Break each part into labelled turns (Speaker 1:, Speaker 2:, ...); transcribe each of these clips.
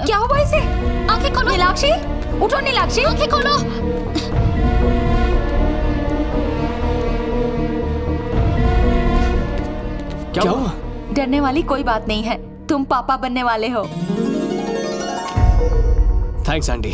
Speaker 1: क्या हुआ इसे?
Speaker 2: आंखें खोलो।
Speaker 1: नीलाक्षी, उठो नीलाक्षी।
Speaker 2: आंखें खोलो।
Speaker 3: क्या हुआ?
Speaker 1: डरने वाली कोई बात नहीं है, तुम पापा बनने वाले हो।
Speaker 3: Thanks aunty.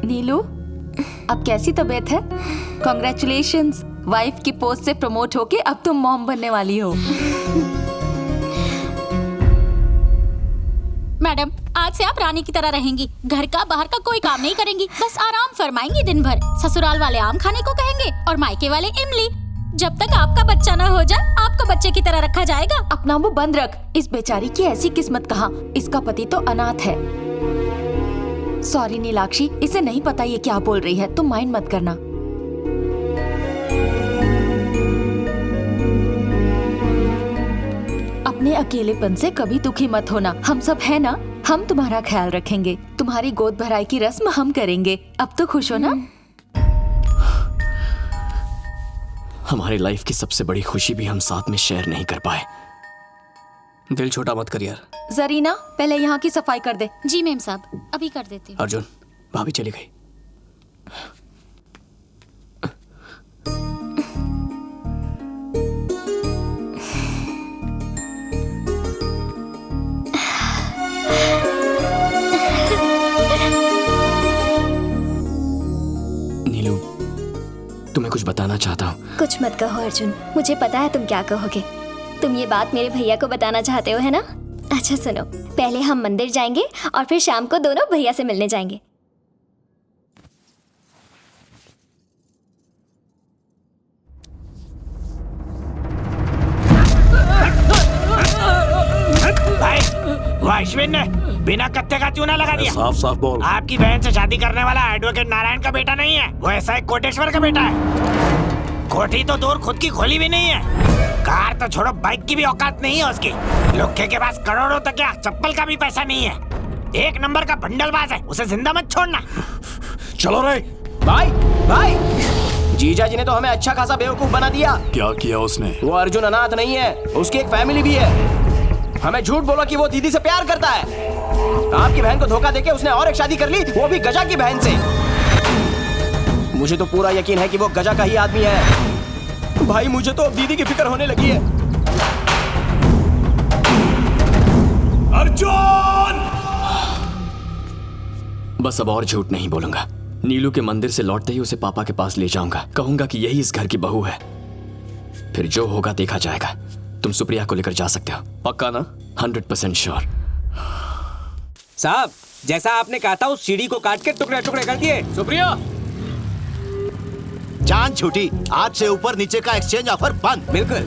Speaker 1: नीलू, अब कैसी तबीयत है? कॉन्ग्रेचुलेशंस, वाइफ की पोस्ट से प्रमोट होके अब तुम मॉम बनने वाली हो।
Speaker 2: मैडम, आज से आप रानी की तरह रहेंगी। घर का बाहर का कोई काम नहीं करेंगी, बस आराम फरमाएंगी दिन भर। ससुराल वाले आम खाने को कहेंगे और मायके वाले इमली। जब तक आपका बच्चा ना हो जाए, आपको बच्चे की तरह रखा जाएगा।
Speaker 1: अपना मुंह बंद रख। इस बेचारी की ऐसी किस्मत कहाँ, इसका पति तो अनाथ है। सॉरी नीलाक्षी, इसे नहीं पता ये क्या बोल रही है, तुम माइंड मत करना। अपने अकेलेपन से कभी दुखी मत होना, हम सब है ना, हम तुम्हारा ख्याल रखेंगे। तुम्हारी गोद भराई की रस्म हम करेंगे। अब तो खुश हो ना?
Speaker 3: हमारी लाइफ की सबसे बड़ी खुशी भी हम साथ में शेयर नहीं कर पाए। दिल छोटा मत कर यार।
Speaker 1: जरीना, पहले यहाँ की सफाई कर दे।
Speaker 2: जी मैम साहब, अभी कर देती हूँ।
Speaker 3: अर्जुन, भाभी चली गई। नीलू, तुम्हें कुछ बताना चाहता हूँ।
Speaker 4: कुछ मत कहो अर्जुन, मुझे पता है तुम क्या कहोगे। तुम ये बात मेरे भैया को बताना चाहते हो, है ना? अच्छा सुनो, पहले हम मंदिर जाएंगे और फिर शाम को दोनों भैया से मिलने जाएंगे।
Speaker 5: भाई, वो अश्विन ने बिना कत्थे का चूना लगा दिया।
Speaker 6: साफ साफ बोल।
Speaker 5: आपकी बहन से शादी करने वाला एडवोकेट नारायण का बेटा नहीं है, वो ऐसा एक कोटेश्वर का बेटा है। कोठी तो दूर, खुद की खोली भी नहीं है। कार तो छोड़ो, बाइक की भी औकात नहीं है उसकी। लोखे के पास करोड़ों तक क्या चप्पल का भी पैसा नहीं है। एक नंबर का भंडलबाज है, उसे जिंदा मत छोड़ना।
Speaker 6: चलो रे।
Speaker 3: भाई भाई, जीजा जी ने तो हमें अच्छा खासा बेवकूफ बना दिया।
Speaker 6: क्या किया उसने?
Speaker 3: वो अर्जुन अनाथ नहीं है, उसकी एक फैमिली भी है। हमें झूठ बोला कि वो दीदी से प्यार करता है। आपकी बहन को धोखा देके उसने और एक शादी कर ली, वो भी गजा की बहन से। मुझे तो पूरा यकीन है कि वो गजा का ही आदमी है। भाई मुझे तो अब दीदी की फिक्र होने लगी है।
Speaker 6: अर्जुन!
Speaker 3: बस अब और झूठ नहीं बोलूंगा। नीलू के मंदिर से लौटते ही उसे पापा के पास ले जाऊंगा, कहूंगा कि यही इस घर की बहू है। फिर जो होगा देखा जाएगा। तुम सुप्रिया को लेकर जा सकते हो, पक्का ना? 100% श्योर।
Speaker 7: साहब, जैसा आपने कहा था उस सीढ़ी को काट के टुकड़े टुकड़े कर दिए।
Speaker 3: सुप्रिया,
Speaker 8: जान छूटी, आज से ऊपर नीचे का एक्सचेंज ऑफर बंद।
Speaker 7: बिल्कुल।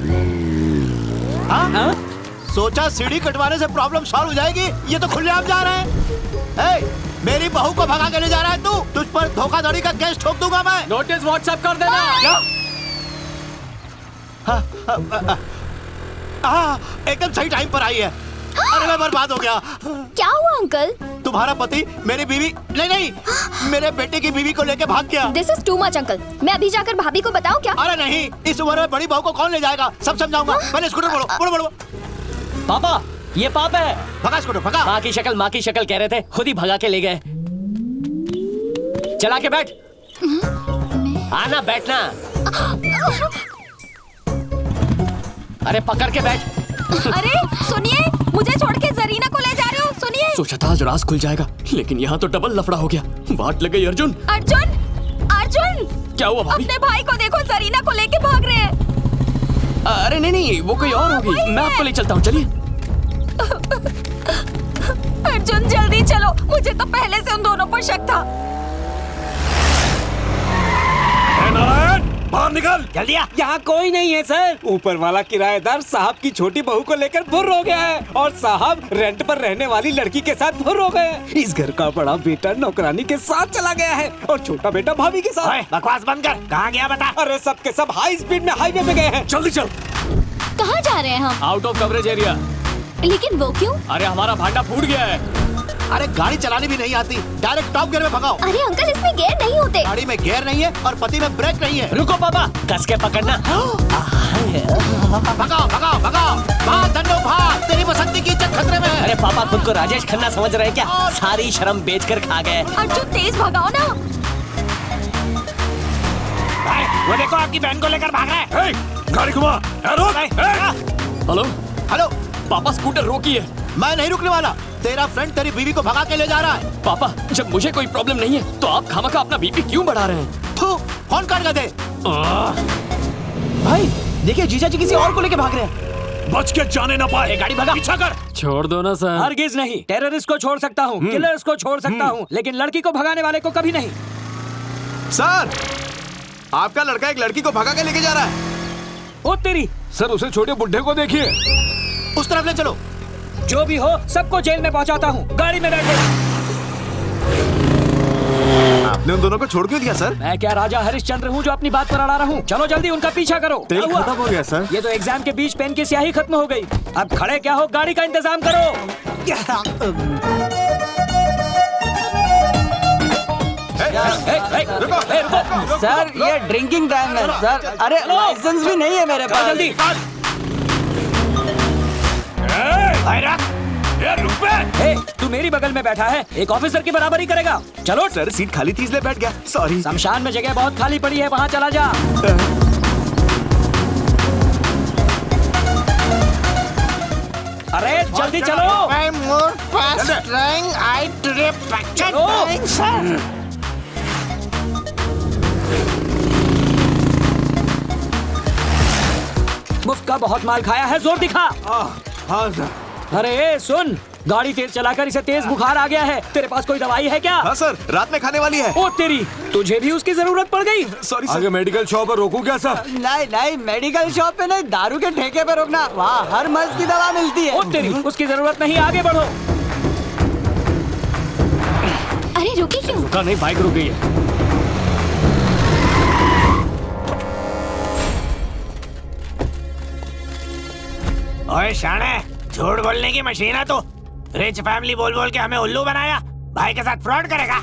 Speaker 8: हाँ? सोचा सीढ़ी कटवाने से प्रॉब्लम सॉल्व हो जाएगी, ये तो खुलेआम जा रहा है। मेरी बहू को भगा के ले जा रहा है तू? तुझ पर धोखाधड़ी का केस ठोक दूंगा मैं।
Speaker 3: नोटिस व्हाट्सएप कर देना।
Speaker 8: क्या? एकदम सही टाइम पर आई है। अरे मैं बर्बाद हो गया।
Speaker 4: क्या हुआ अंकल?
Speaker 8: तुम्हारा पति मेरी बीवी नहीं, मेरे बेटे की बीवी को लेके भाग गया।
Speaker 4: This is too much uncle. मैं अभी जाकर भाभी को बताऊं क्या?
Speaker 8: अरे नहीं, इस उम्र में बड़ी बहू को कौन ले जाएगा? सब समझाऊंगा। पहले स्कूटर बोलो।
Speaker 3: पापा, ये पाप है।
Speaker 8: भगा स्कूटर, भगा।
Speaker 3: माँ की शक्ल कह रहे थे, खुद ही भगा के ले गए। चला के बैठ। आना, बैठना। अरे पकड़ के बैठ।
Speaker 1: अरे सुनिए, मुझे छोड़ के जरीना को ले जा रहे हो? सुनिए।
Speaker 3: सोचा था आज राज खुल जाएगा, लेकिन यहाँ तो डबल लफड़ा हो गया। बात लग गई। अर्जुन, क्या हुआ भाभी?
Speaker 1: अपने भाई को देखो, जरीना को लेके भाग रहे हैं।
Speaker 3: अरे नहीं, वो कोई और होगी। मैं आपको ले चलता हूँ, चलिए।
Speaker 1: अर्जुन जल्दी चलो, मुझे तो पहले से उन दोनों पर शक था।
Speaker 6: नारायण, बाहर निकल।
Speaker 5: जल्दी आ।
Speaker 7: यहाँ कोई नहीं है सर। ऊपर वाला किराएदार साहब की छोटी बहू को लेकर फुर्र हो गया है और साहब रेंट पर रहने वाली लड़की के साथ फुर्र हो गए। इस घर का बड़ा बेटा नौकरानी के साथ चला गया है और छोटा बेटा भाभी के साथ।
Speaker 5: बकवास बंद कर, कहाँ गया बता।
Speaker 7: अरे सब के सब हाई स्पीड में हाईवे पे गए हैं।
Speaker 6: जल्दी चल।
Speaker 4: कहाँ जा रहे हैं हम?
Speaker 3: Out of coverage area.
Speaker 4: लेकिन वो क्यों?
Speaker 3: अरे हमारा भांडा फूट गया है।
Speaker 8: अरे गाड़ी चलानी भी नहीं आती, डायरेक्ट टॉप गियर में भगाओ।
Speaker 4: अरे अंकल, इसमें गियर नहीं होते।
Speaker 8: गाड़ी में गियर नहीं है और पति में ब्रेक नहीं है।
Speaker 3: रुको पापा, कस के पकड़ना।
Speaker 8: भगाओ। भाग, तेरी पसंद की इज्जत खतरे में है।
Speaker 3: पापा खुद को राजेश खन्ना समझ रहे हैं क्या? सारी शर्म बेचकर खा गए।
Speaker 1: अर्जुन तेज भगाओ ना।
Speaker 5: भाई वो देखो आपकी बहन को लेकर भाग रहा है।
Speaker 6: गाड़ी घुमा।
Speaker 3: हेलो
Speaker 8: हेलो,
Speaker 3: पापा, स्कूटर रोकिए।
Speaker 8: मैं नहीं रुकने वाला। तेरा फ्रेंड तेरी बीवी को भगा के ले जा रहा है।
Speaker 3: पापा, जब मुझे कोई प्रॉब्लम नहीं है तो आप खामखा अपना बीपी क्यों बढ़ा रहे हैं?
Speaker 8: थू, फोन काट कर दे।
Speaker 3: भाई देखिए, जीजा जी किसी और को लेके भाग रहे हैं।
Speaker 6: बच के जाने ना पाए।
Speaker 3: गाड़ी भगा।
Speaker 6: पीछा कर।
Speaker 7: छोड़ दो ना सर। हरगिज नहीं। टेररिस्ट को छोड़ सकता हूँ, किलर्स को छोड़ सकता हूँ, लेकिन लड़की को भगाने वाले को कभी नहीं।
Speaker 9: सर, आपका लड़का एक लड़की को भगा के लेके जा रहा है।
Speaker 7: ओ तेरी।
Speaker 6: सर, उसे छोटे बुड्ढे को देखिए।
Speaker 8: उस तरफ ले चलो।
Speaker 7: जो भी हो, सबको जेल में पहुंचाता हूँ। गाड़ी में बैठो।
Speaker 9: आपने उन दोनों को छोड़ क्यों दिया सर?
Speaker 7: मैं क्या राजा हरिश्चंद्र हूँ जो अपनी बात पर अड़ा रहा हूँ? चलो जल्दी उनका पीछा करो।
Speaker 9: तेल
Speaker 7: क्या हुआ?
Speaker 9: खत्म हो गया सर।
Speaker 7: ये तो एग्जाम के बीच पेन की स्याही खत्म हो गई। अब खड़े क्या हो, गाड़ी का इंतजाम करो। रुको।
Speaker 3: सर, ये ड्रिंकिंग टाइम है सर। अरे लाइसेंस भी नहीं है मेरे पास।
Speaker 7: जल्दी। तू मेरी बगल में बैठा है, एक ऑफिसर की बराबरी करेगा। चलो।
Speaker 9: सर, सीट खाली थी इसलिए बैठ गया। सॉरी।
Speaker 7: शमशान में जगह बहुत खाली पड़ी है, वहाँ चला जा। अरे जल्दी चलो। चलो। मुफ्त का बहुत माल खाया है, जोर दिखा।
Speaker 9: हाँ सर।
Speaker 7: अरे सुन, गाड़ी तेज चलाकर इसे तेज बुखार आ गया है। तेरे पास कोई दवाई है क्या?
Speaker 9: हाँ सर, रात में खाने वाली है।
Speaker 7: ओ तेरी, तुझे भी उसकी जरूरत पड़ गई।
Speaker 9: Sorry sir.
Speaker 6: आगे मेडिकल शॉप पर रोकूं क्या सर?
Speaker 3: नहीं, मेडिकल शॉप पे नहीं, दारू के ठेके पे रोकना। वहाँ हर मर्ज की दवा मिलती है।
Speaker 7: ओ तेरी, उसकी जरूरत नहीं, आगे बढ़ो।
Speaker 4: अरे रुके क्यों?
Speaker 7: रुका नहीं, बाइक रुक गई है।
Speaker 5: ओए शाणे, झूठ बोलने की मशीन है तू। रिच फैमिली बोल बोल के हमें उल्लू बनाया। भाई के साथ फ्रॉड करेगा।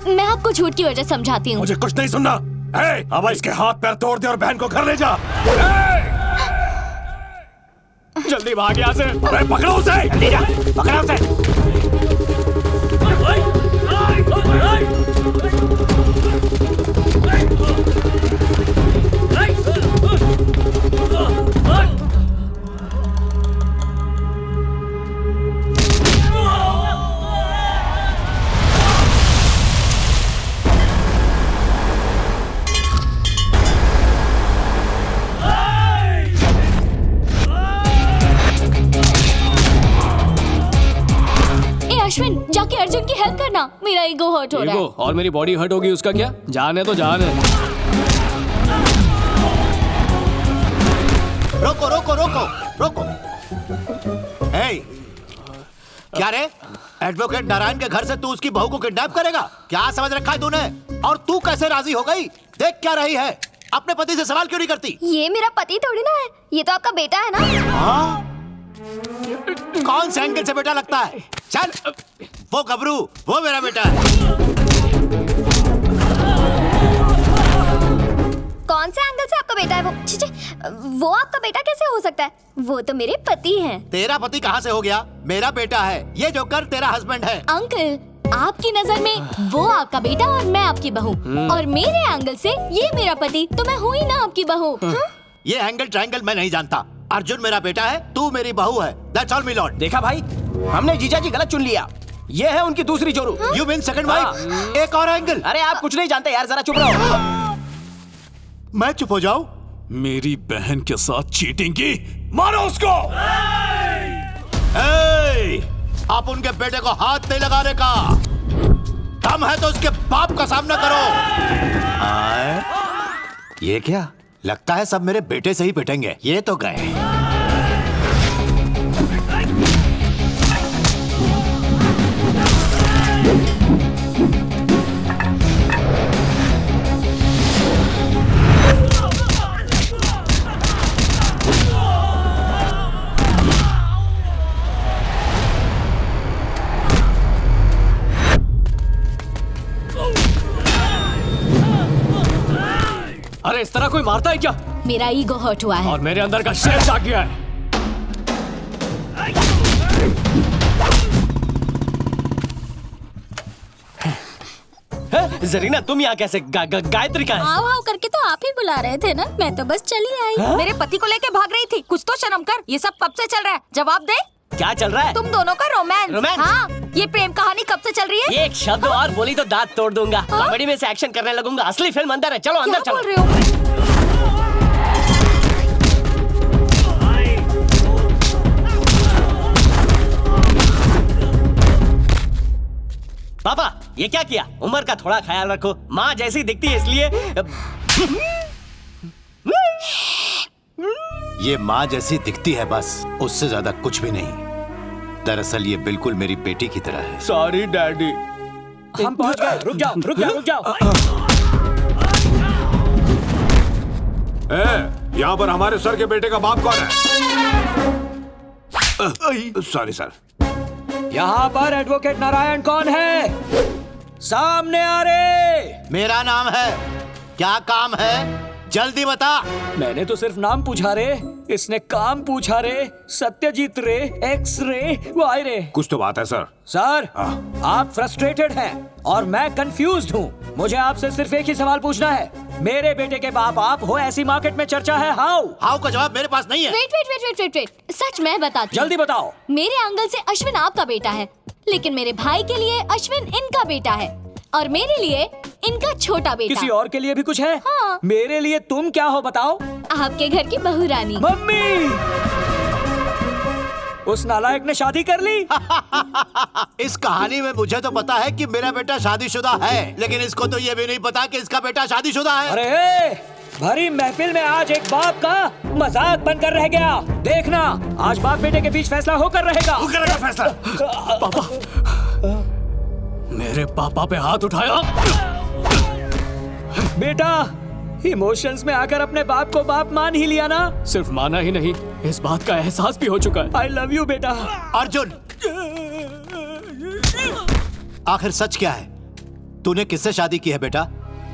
Speaker 4: मैं आपको झूठ की वजह समझाती हूँ।
Speaker 6: मुझे कुछ नहीं सुनना। अब इसके हाथ पैर तोड़ दे और बहन को घर ले जा।
Speaker 7: जल्दी भाग यहाँ से।
Speaker 6: अरे पकड़ो उसे।
Speaker 5: जल्दी जा, पकड़ा उसे।
Speaker 4: अश्विन, जाके अर्जुन की हेल्प करना। मेरा ईगो हर्ट हो रहा है।
Speaker 7: और मेरी बॉडी हर्ट होगी, उसका क्या? जान है तो जान है।
Speaker 8: रोको रोको रोको रोको। क्या रे, एडवोकेट नारायण के घर से तू उसकी बहू को किडनैप करेगा? क्या समझ रखा है तूने? और तू कैसे राजी हो गई? देख क्या रही है, अपने पति से सवाल क्यों नहीं करती?
Speaker 4: ये मेरा पति थोड़ी ना है, ये तो आपका बेटा है ना।
Speaker 8: हाँ? कौन से एंगल से बेटा लगता है? चल, वो गबरू, वो मेरा बेटा है।
Speaker 4: कौन से एंगल से आपका बेटा है? वो आपका बेटा कैसे हो सकता है? वो तो मेरे पति हैं।
Speaker 8: तेरा पति कहाँ से हो गया? मेरा बेटा है। ये जोकर तेरा हस्बैंड है।
Speaker 2: अंकल, आपकी नजर में वो आपका बेटा और मैं आपकी बहू, और मेरे एंगल से ये मेरा पति, तो मैं हूँ ही ना आपकी बहू।
Speaker 8: ये एंगल ट्रायंगल मैं नहीं जानता। अर्जुन मेरा बेटा है, तू मेरी बहू है। That's all, my lord.
Speaker 3: देखा भाई, हमने जीजा जी गलत चुन लिया। ये है उनकी दूसरी जोरू।
Speaker 8: You mean second wife? एक और एंगल।
Speaker 3: अरे आप कुछ नहीं जानते यार, जरा चुप रहो।
Speaker 8: मैं चुप हो जाऊं?
Speaker 6: मेरी बहन के साथ चीटिंग की, मारो उसको।
Speaker 8: आप उनके बेटे को हाथ नहीं लगाने का। दम है तो उसके बाप का सामना करो। ये क्या? लगता है सब मेरे बेटे से ही पिटेंगे। ये तो गए।
Speaker 7: अरे इस तरह कोई मारता है क्या?
Speaker 2: मेरा ईगो हर्ट हुआ है।
Speaker 7: और मेरे अंदर का शेर जाग गया है।
Speaker 3: जरीना तुम यहाँ कैसे गायत्री का है?
Speaker 2: आओ आओ करके तो आप ही बुला रहे थे ना, मैं तो बस चली आई।
Speaker 1: मेरे पति को लेके भाग रही थी, कुछ तो शर्म कर। ये सब कब से चल रहा है? जवाब दे।
Speaker 3: क्या चल रहा है?
Speaker 1: तुम दोनों का रोमांस।
Speaker 3: रोमांस?
Speaker 1: हाँ, ये प्रेम कहानी कब से चल रही है?
Speaker 3: एक शब्द और बोली तो दांत तोड़ दूंगा। कॉमेडी में से एक्शन करने लगूंगा। असली फिल्म अंदर है, चलो अंदर
Speaker 1: क्या
Speaker 3: चलो।
Speaker 1: बोल रहे हो?
Speaker 3: पापा ये क्या किया? उम्र का थोड़ा ख्याल रखो। माँ जैसी दिखती है इसलिए।
Speaker 8: ये माँ जैसी दिखती है बस, उससे ज्यादा कुछ भी नहीं। दरअसल ये बिल्कुल मेरी बेटी की तरह है।
Speaker 3: Sorry daddy.
Speaker 7: हम पहुंच गए। रुक जाओ रुक जाओ रुक जाओ।
Speaker 6: यहाँ पर हमारे सर के बेटे का बाप कौन है? Sorry sir.
Speaker 7: यहाँ पर एडवोकेट नारायण कौन है? सामने आ रे।
Speaker 8: मेरा नाम है। क्या काम है? जल्दी बता।
Speaker 7: मैंने तो सिर्फ नाम पूछा रे, इसने काम पूछा रे। सत्यजीत रे, एक्स रे, वाई रे।
Speaker 6: कुछ तो बात है सर।
Speaker 7: सर आप फ्रस्ट्रेटेड हैं और मैं कंफ्यूज्ड हूँ। मुझे आपसे सिर्फ एक ही सवाल पूछना है। मेरे बेटे के बाप आप हो, ऐसी मार्केट में चर्चा है। हाउ
Speaker 8: का जवाब मेरे पास नहीं है।
Speaker 4: वेट सच मैं बताती हूँ।
Speaker 7: जल्दी बताओ।
Speaker 4: मेरे अंकल से अश्विन आपका बेटा है, लेकिन मेरे भाई के लिए अश्विन इनका बेटा है और मेरे लिए इनका छोटा बेटा।
Speaker 7: किसी और के लिए भी कुछ है?
Speaker 4: हाँ।
Speaker 7: मेरे लिए तुम क्या हो बताओ?
Speaker 4: आपके घर की बहू रानी।
Speaker 7: मम्मी, उस नालायक ने शादी कर ली।
Speaker 8: इस कहानी में मुझे तो पता है कि मेरा बेटा शादीशुदा है, लेकिन इसको तो ये भी नहीं पता कि इसका बेटा शादीशुदा है।
Speaker 7: अरे भरी महफिल में आज एक बाप का मजाक बनकर रह गया। देखना आज बाप बेटे के बीच फैसला होकर रहेगा।
Speaker 6: होकर रहेगा फैसला।
Speaker 9: पापा, मेरे पापा पे हाथ उठाया।
Speaker 7: बेटा इमोशंस में आकर अपने बाप को बाप मान ही लिया ना।
Speaker 9: सिर्फ माना ही नहीं, इस बात का एहसास भी हो चुका है।
Speaker 7: आई लव यू बेटा।
Speaker 8: अर्जुन, आखिर सच क्या है? तूने किससे शादी की है बेटा?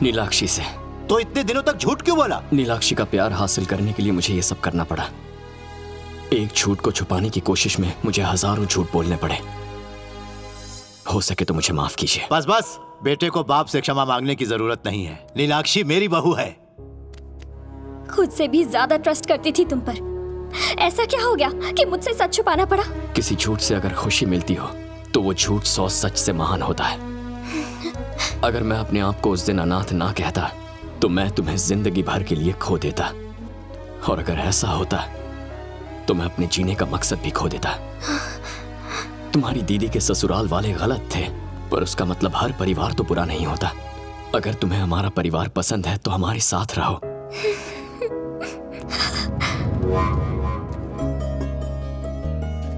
Speaker 9: नीलाक्षी से।
Speaker 8: तो इतने दिनों तक झूठ क्यों बोला?
Speaker 9: नीलाक्षी का प्यार हासिल करने के लिए मुझे ये सब करना पड़ा। एक झूठ को छुपाने की कोशिश में मुझे हजारों झूठ बोलने पड़े। हो सके तो मुझे माफ कीजिए।
Speaker 8: बस बस, बेटे को बाप से क्षमा मांगने की जरूरत नहीं है। नीलाक्षी मेरी बहू है।
Speaker 4: खुद से भी ज्यादा ट्रस्ट करती थी तुम पर। ऐसा क्या हो गया कि मुझसे सच छुपाना पड़ा?
Speaker 9: किसी झूठ से अगर खुशी मिलती हो तो वो झूठ 100 सच से महान होता है। अगर मैं अपने आप को उस दिन अनाथ ना कहता तो मैं तुम्हें जिंदगी भर के लिए खो देता, और अगर ऐसा होता तो मैं अपने जीने का मकसद भी खो देता। तुम्हारी दीदी के ससुराल वाले गलत थे, पर उसका मतलब हर परिवार तो बुरा नहीं होता। अगर तुम्हें हमारा परिवार पसंद है तो हमारे साथ रहो।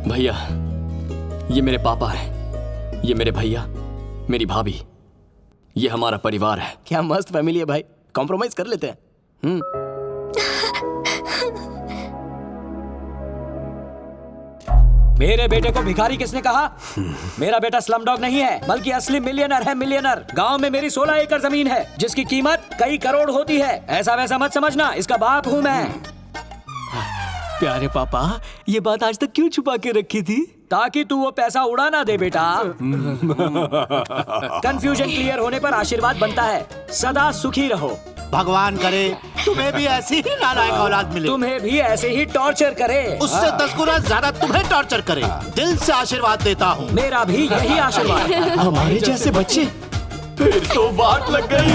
Speaker 9: भैया, ये मेरे पापा हैं, ये मेरे भैया, मेरी भाभी, ये हमारा परिवार है।
Speaker 3: क्या मस्त फैमिली है भाई, कॉम्प्रोमाइज कर लेते हैं।
Speaker 7: मेरे बेटे को भिखारी किसने कहा? मेरा बेटा स्लमडॉग नहीं है, बल्कि असली मिलियनर है। मिलियनर। गांव में मेरी 16 एकड़ जमीन है, जिसकी कीमत कई करोड़ होती है। ऐसा वैसा मत समझना, इसका बाप हूँ मैं।
Speaker 9: प्यारे पापा, ये बात आज तक क्यों छुपा के रखी थी?
Speaker 7: ताकि तू वो पैसा उड़ा ना दे बेटा। कंफ्यूजन क्लियर होने पर आशीर्वाद बनता है। सदा सुखी रहो।
Speaker 8: भगवान करे तुम्हें भी ऐसी ही नालायक औलाद मिले,
Speaker 7: तुम्हें भी ऐसे ही टॉर्चर करे,
Speaker 8: उससे 10 गुना ज्यादा तुम्हें टॉर्चर करे। दिल से आशीर्वाद देता हूँ।
Speaker 7: मेरा भी यही आशीर्वाद है।
Speaker 9: हमारे जैसे बच्चे, फिर तो वाट लग गई।